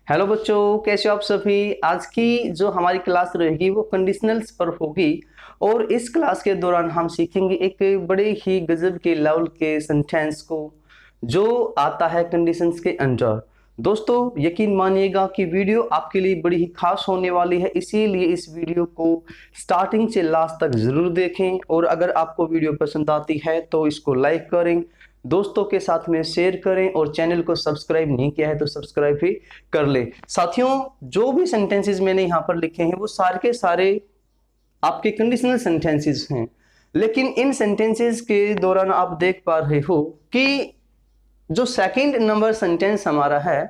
Hello बच्चों, कैसे हो आप सभी। आज की जो हमारी क्लास रहेगी वो कंडीशनल्स पर होगी और इस क्लास के दौरान हम सीखेंगे एक बड़े ही गजब के लेवल के सेंटेंस को जो आता है कंडीशंस के अंडर। दोस्तों यकीन मानिएगा कि वीडियो आपके लिए बड़ी ही खास होने वाली है, इसीलिए इस वीडियो को स्टार्टिंग से लास्ट तक जरूर देखें और अगर आपको वीडियो पसंद आती है तो इसको लाइक करें, दोस्तों के साथ में शेयर करें और चैनल को सब्सक्राइब नहीं किया है तो सब्सक्राइब भी कर ले। साथियों, जो भी सेंटेंसेस मैंने यहाँ पर लिखे हैं वो सारे के सारे आपके कंडीशनल सेंटेंसेस हैं, लेकिन इन सेंटेंसेस के दौरान आप देख पा रहे हो कि जो सेकंड नंबर सेंटेंस हमारा है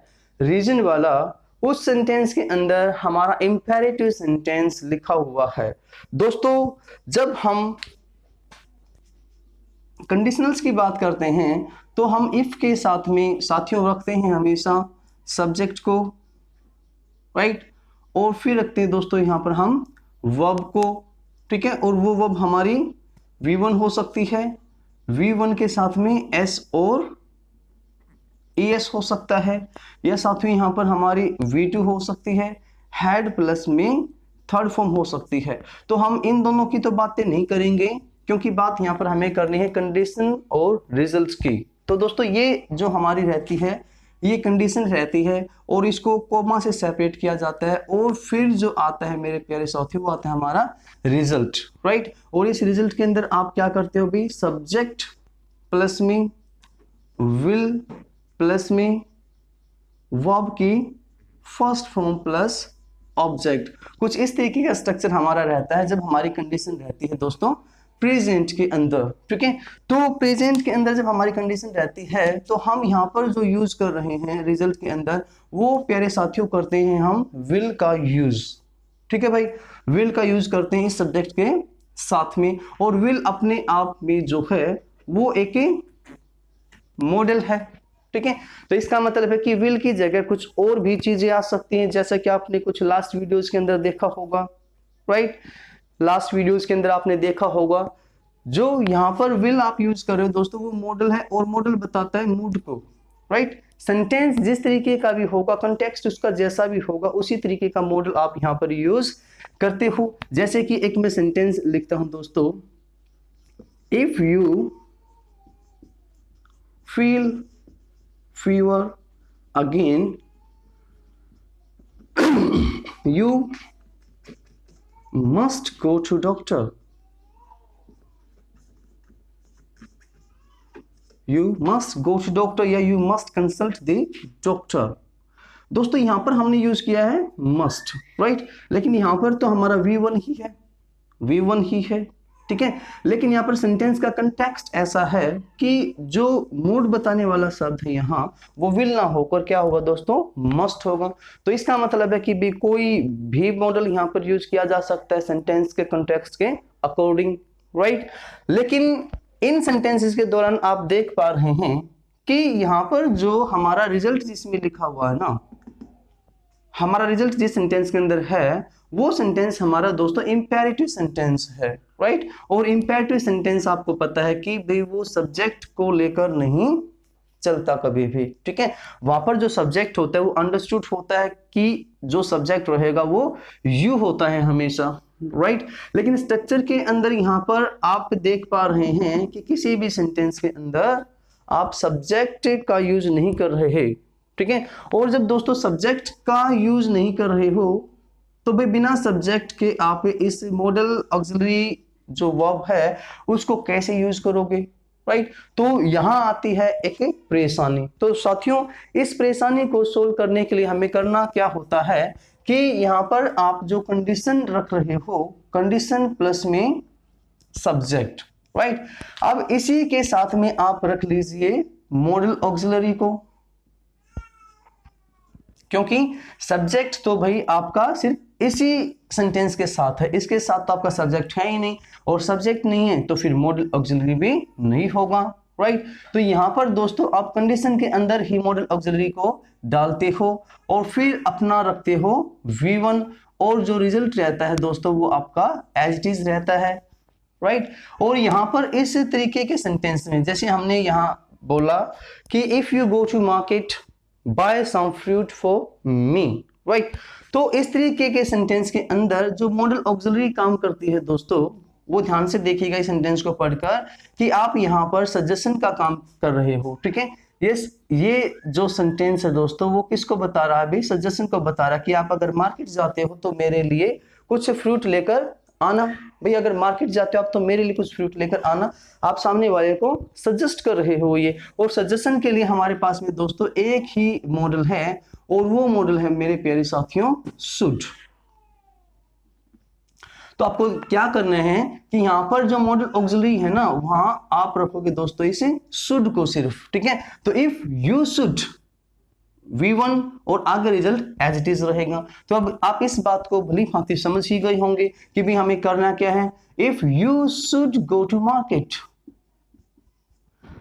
रीजन वाला, उस सेंटेंस के अंदर हमारा इंपेरेटिव सेंटेंस लिखा हुआ है। दोस्तों जब हम कंडीशनल्स की बात करते हैं तो हम इफ के साथ में साथियों रखते हैं हमेशा सब्जेक्ट को, राइट, और फिर रखते हैं दोस्तों यहां पर हम वर्ब को, ठीक है, और वो वर्ब हमारी V1 हो सकती है, V1 के साथ में S और ES हो सकता है, या साथियों यहां पर हमारी V2 हो सकती है, हैड प्लस में थर्ड फॉर्म हो सकती है। तो हम इन दोनों की तो बातें नहीं करेंगे क्योंकि बात यहाँ पर हमें करनी है कंडीशन और रिजल्ट्स की। तो दोस्तों ये जो हमारी रहती है ये कंडीशन रहती है और इसको कोमा से सेपरेट किया जाता है और फिर जो आता है मेरे प्यारे साथी वो आता है हमारा रिजल्ट, राइट। और इस रिजल्ट के अंदर आप क्या करते हो भी, सब्जेक्ट प्लस में विल प्लस में वर्ब की फर्स्ट फॉर्म प्लस ऑब्जेक्ट, कुछ इस तरीके का स्ट्रक्चर हमारा रहता है जब हमारी कंडीशन रहती है दोस्तों प्रेजेंट के अंदर, ठीक है। तो प्रेजेंट के अंदर जब हमारी कंडीशन रहती है तो हम यहाँ पर जो यूज कर रहे हैं रिजल्ट के अंदर वो प्यारे साथियों करते हैं हम विल का यूज, ठीक है भाई, विल का यूज करते हैं इस सब्जेक्ट के साथ में। और विल अपने आप में जो है वो एक मॉडल है, ठीक है। तो इसका मतलब है कि विल की जगह कुछ और भी चीजें आ सकती हैं, जैसा कि आपने कुछ लास्ट वीडियोस के अंदर देखा होगा, राइट। लास्ट वीडियोस के अंदर आपने देखा होगा जो यहां पर विल आप यूज कर रहे हो दोस्तों वो मॉडल है और मॉडल बताता है मूड को, राइट। सेंटेंस जिस तरीके का भी होगा, कॉन्टेक्स्ट उसका जैसा भी होगा, उसी तरीके का मॉडल आप यहां पर यूज करते हो। जैसे कि एक मैं सेंटेंस लिखता हूं दोस्तों, if you feel fever again you must go to doctor, you must go to doctor या you must consult the doctor। दोस्तों यहां पर हमने यूज किया है must, राइट, लेकिन यहां पर तो हमारा V1 ही है, V1 ही है, ठीक है। लेकिन यहाँ पर सेंटेंस का कंटेक्स्ट ऐसा है कि जो मूड बताने वाला शब्द है यहाँ वो विल ना होकर क्या होगा दोस्तों, मस्ट होगा। तो इसका मतलब है कि भी कोई भी मॉडल यहाँ पर यूज किया जा सकता है सेंटेंस के कंटेक्स्ट के अकॉर्डिंग, राइट। लेकिन इन सेंटेंसेस के दौरान आप देख पा रहे हैं कि यहाँ पर जो हमारा रिजल्ट जिसमें लिखा हुआ है ना, हमारा रिजल्ट जिस सेंटेंस के अंदर है वो सेंटेंस हमारा दोस्तों इंपेरेटिव सेंटेंस है, राइट। और इंपेरेटिव सेंटेंस आपको पता है कि भाई वो सब्जेक्ट को लेकर नहीं चलता कभी भी, ठीक है। वहां पर जो सब्जेक्ट होता है वो अंडरस्टूड होता है कि जो सब्जेक्ट रहेगा वो यू होता है हमेशा, राइट। लेकिन स्ट्रक्चर के अंदर यहाँ पर आप देख पा रहे हैं कि किसी भी सेंटेंस के अंदर आप सब्जेक्ट का यूज नहीं कर रहे, ठीक है। और जब दोस्तों सब्जेक्ट का यूज नहीं कर रहे हो तो भाई बिना सब्जेक्ट के आप इस मॉडल ऑक्सिलरी जो वर्ब है उसको कैसे यूज करोगे, राइट। तो यहां आती है एक परेशानी। तो साथियों इस परेशानी को सोल्व करने के लिए हमें करना क्या होता है कि यहां पर आप जो कंडीशन रख रहे हो कंडीशन प्लस में सब्जेक्ट, राइट। अब इसी के साथ में आप रख लीजिए मॉडल ऑक्सिलरी को, क्योंकि सब्जेक्ट तो भाई आपका सिर्फ इसी सेंटेंस के साथ है, इसके साथ तो आपका सब्जेक्ट है ही नहीं, और सब्जेक्ट नहीं है तो फिर मॉडल ऑक्सिलरी भी नहीं होगा, राइट। तो यहां पर दोस्तों आप कंडीशन के अंदर ही मॉडल ऑक्सिलरी को डालते हो और फिर अपना रखते हो V1 और जो रिजल्ट रहता है दोस्तों वो आपका एज इट इज रहता है, राइट। और यहां पर इस तरीके के सेंटेंस में जैसे हमने यहां बोला कि if you go to market buy some fruit for me, right. तो इस तरीके के सेंटेंस के अंदर जो मॉडल ऑक्सिलरी काम करती है दोस्तों, वो ध्यान से देखिएगा इस सेंटेंस को पढ़कर कि आप यहाँ पर सजेशन का काम कर रहे हो, ठीक है। ये जो सेंटेंस है दोस्तों वो किसको बता रहा है भाई, सजेशन को बता रहा है कि आप अगर मार्केट जाते हो तो मेरे लिए कुछ फ्रूट लेकर आना। भाई अगर मार्केट जाते हो आप तो मेरे लिए कुछ फ्रूट लेकर आना, आप सामने वाले को सजेस्ट कर रहे हो ये। और सजेशन के लिए हमारे पास में दोस्तों एक ही मॉडल है और वो मॉडल है मेरे प्यारे साथियों शुड। तो आपको क्या करना है कि यहां पर जो मॉडल ऑक्सिलरी है ना वहां आप रखोगे दोस्तों इसे शुड को सिर्फ, ठीक है। तो इफ यू शुड V1 और आगे रिजल्ट एज इट इज रहेगा। तो अब आप इस बात को भली भांति समझ ही गए होंगे कि भी हमें करना क्या है। If you should go to market,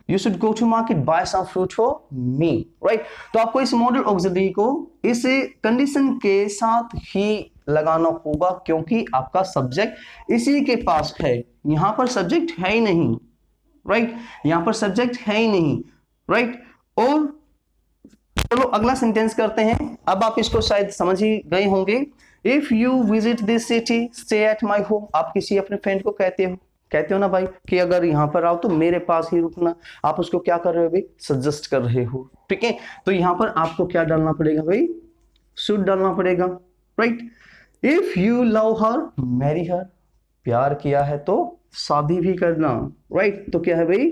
you should go to market, buy some fruit for me, right। तो आपको इस मॉडल ऑक्सिलरी को इस कंडीशन के साथ ही लगाना होगा क्योंकि आपका सब्जेक्ट इसी के पास है, यहां पर सब्जेक्ट है ही नहीं, राइट। यहां पर सब्जेक्ट है ही नहीं, राइट। और चलो अगला सेंटेंस करते हैं। अब आप इसको शायद समझ ही गए होंगे। If you visit this city stay at my home, आप किसी अपने फ्रेंड को कहते हो ना भाई कि अगर यहाँ पर आओ तो मेरे पास ही रुकना, आप उसको क्या कर रहे हो भाई, सजेस्ट कर रहे हो, ठीक है। तो यहाँ पर आपको क्या डालना पड़ेगा भाई, शुड डालना पड़ेगा, right. If you love her marry her, प्यार किया है तो शादी भी करना, राइट। तो क्या है भाई,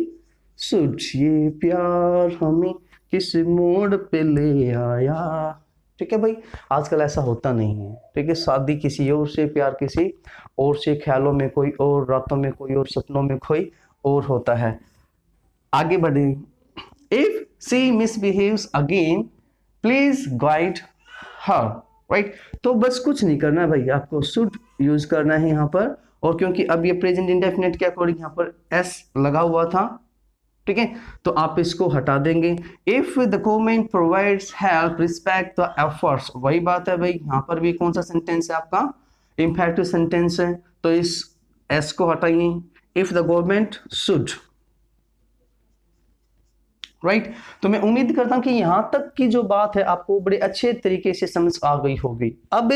शुड। ये प्यार हमें किस मोड़ पे ले आया, ठीक है भाई। आजकल ऐसा होता नहीं है, ठीक है। शादी किसी और से, प्यार किसी और से, ख्यालों में कोई और, रातों में कोई और, सपनों में कोई और होता है। आगे बढ़े। If she misbehaves again please guide her, right. तो बस कुछ नहीं करना भाई, आपको शुड यूज करना है यहाँ पर। और क्योंकि अब ये प्रेजेंट इंडेफिनिट के अकॉर्डिंग यहाँ पर एस लगा हुआ था, ठीक है, तो आप इसको हटा देंगे। If the government provides help respect the efforts, वही बात है भाई, यहाँ पर भी कौन सा सेंटेंस है आपका, इंफेक्टिव सेंटेंस है, तो इस एस को हटाइए। If the government should, right. तो मैं उम्मीद करता हूं कि यहां तक की जो बात है आपको बड़े अच्छे तरीके से समझ आ गई होगी। अब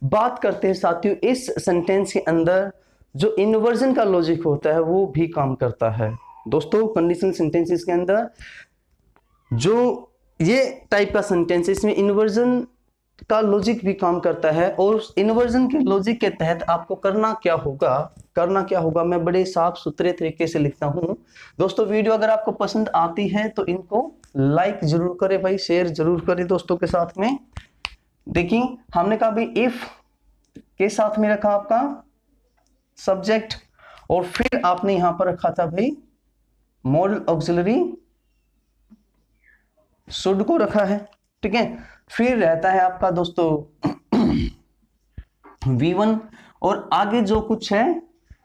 बात करते हैं साथियों, इस सेंटेंस के अंदर जो इन्वर्जन का लॉजिक होता है वो भी काम करता है दोस्तों। कंडीशनल सेंटेंसेस के अंदर जो ये टाइप का सेंटेंस है इसमें इन्वर्जन का लॉजिक भी काम करता है। और इन्वर्जन के लॉजिक के तहत आपको करना क्या होगा, मैं बड़े साफ सुथरे तरीके से लिखता हूं दोस्तों। वीडियो अगर आपको पसंद आती है तो इनको लाइक जरूर करें भाई, शेयर जरूर करें दोस्तों के साथ में। देखिए हमने कहा भाई इफ के साथ में रखा आपका सब्जेक्ट और फिर आपने यहां पर रखा था भाई मॉडल ऑक्सिलरी शुड को रखा है, ठीक है। फिर रहता है आपका दोस्तों V1 और आगे जो कुछ है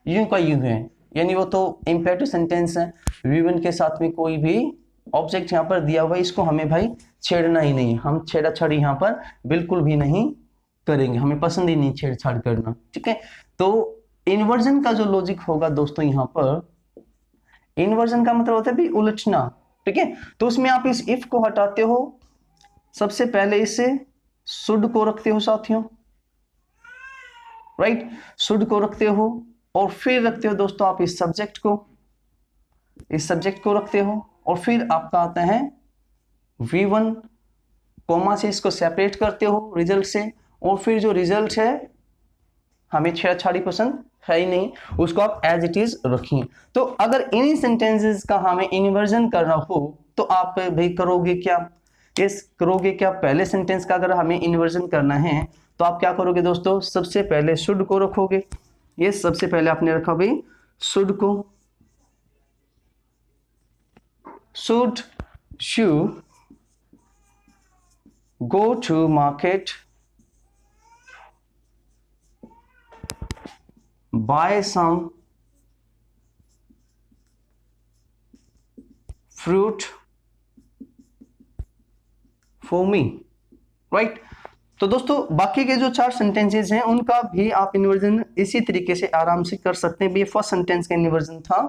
यूं का यूं है, यानी वो तो इंपेरेटिव सेंटेंस है। V1 के साथ में कोई भी ऑब्जेक्ट यहां पर दिया हुआ है, इसको हमें भाई छेड़ना ही नहीं, हम छेड़ाछाड़ी यहां पर बिल्कुल भी नहीं करेंगे, हमें पसंद ही नहीं छेड़छाड़ करना, ठीक है। तो इन्वर्जन का जो लॉजिक होगा दोस्तों, यहां पर इन्वर्जन का मतलब होता है भी उलटना, ठीक है। तो उसमें आप इस इफ को हटाते हो, सबसे पहले इसे शुड को रखते हो साथियों, राइट। शुड को रखते हो और फिर रखते हो दोस्तों आप इस सब्जेक्ट को रखते हो और फिर आपका आता है V1 कोमा से इसको सेपरेट करते हो रिजल्ट से, और फिर जो रिजल्ट है हमें छेड़छाड़ी पसंद है ही नहीं, उसको आप एज इट इज रखिए। तो अगर इन्हीं सेंटेंसेस का हमें इन्वर्जन करना हो तो आप भाई करोगे क्या, पहले सेंटेंस का अगर हमें इन्वर्जन करना है तो आप क्या करोगे दोस्तों, सबसे पहले शुड को रखोगे। ये सबसे पहले आपने रखा भाई शुड को, should you go to market buy some fruit for me, right। तो दोस्तों बाकी के जो 4 सेंटेंसेस हैं उनका भी आप इन्वर्जन इसी तरीके से आराम से कर सकते हैं। ये फर्स्ट सेंटेंस का इन्वर्जन था,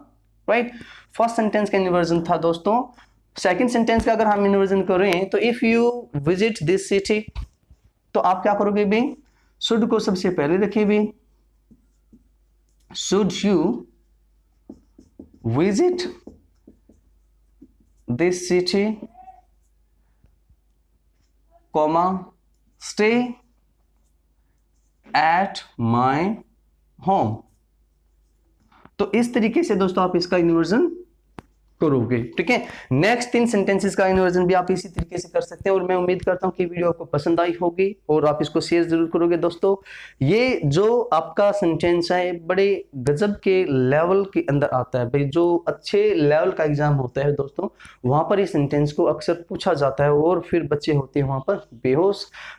राइट। फर्स्ट सेंटेंस का इन्वर्जन था दोस्तों सेकंड सेंटेंस का अगर हम इन्वर्जन करें तो if you visit this city, तो आप क्या करोगे भी, शुड को सबसे पहले रखिए भी, should you visit this city, comma stay at my home. तो इस तरीके से दोस्तों आप इसका इन्वर्जन करोगे, ठीक है। नेक्स्ट 3 सेंटेंसेस का इन्वर्जन भी आप इसी तरीके से कर सकते हैं, और मैं उम्मीद करता हूं कि वीडियो आपको पसंद आई होगी और आप इसको शेयर जरूर करोगे दोस्तों। ये जो आपका सेंटेंस है बड़े गजब के लेवल के अंदर आता है भाई, जो अच्छे लेवल का एग्जाम होता है दोस्तों, वहां पर इस सेंटेंस को अक्सर पूछा जाता है, और फिर बच्चे होते हैं वहां पर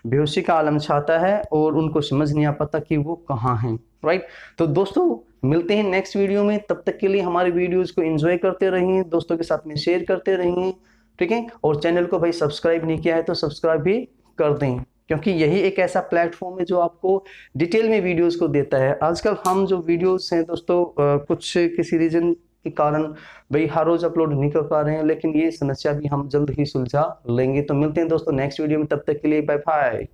बेहोशी का आलम छाता है और उनको समझ नहीं आ पाता कि वो कहाँ हैं, राइट। तो दोस्तों मिलते हैं नेक्स्ट वीडियो में, तब तक के लिए हमारे वीडियोस को एंजॉय करते रहिए, दोस्तों के साथ में शेयर करते रहिए, ठीक है। और चैनल को भाई सब्सक्राइब नहीं किया है तो सब्सक्राइब भी कर दें, क्योंकि यही एक ऐसा प्लेटफॉर्म है जो आपको डिटेल में वीडियोस को देता है। आजकल हम जो वीडियोस हैं दोस्तों कुछ किसी रीजन के कारण भाई हर रोज अपलोड नहीं कर पा रहे हैं, लेकिन ये समस्या भी हम जल्द ही सुलझा लेंगे। तो मिलते हैं दोस्तों नेक्स्ट वीडियो में, तब तक के लिए बाय बाय।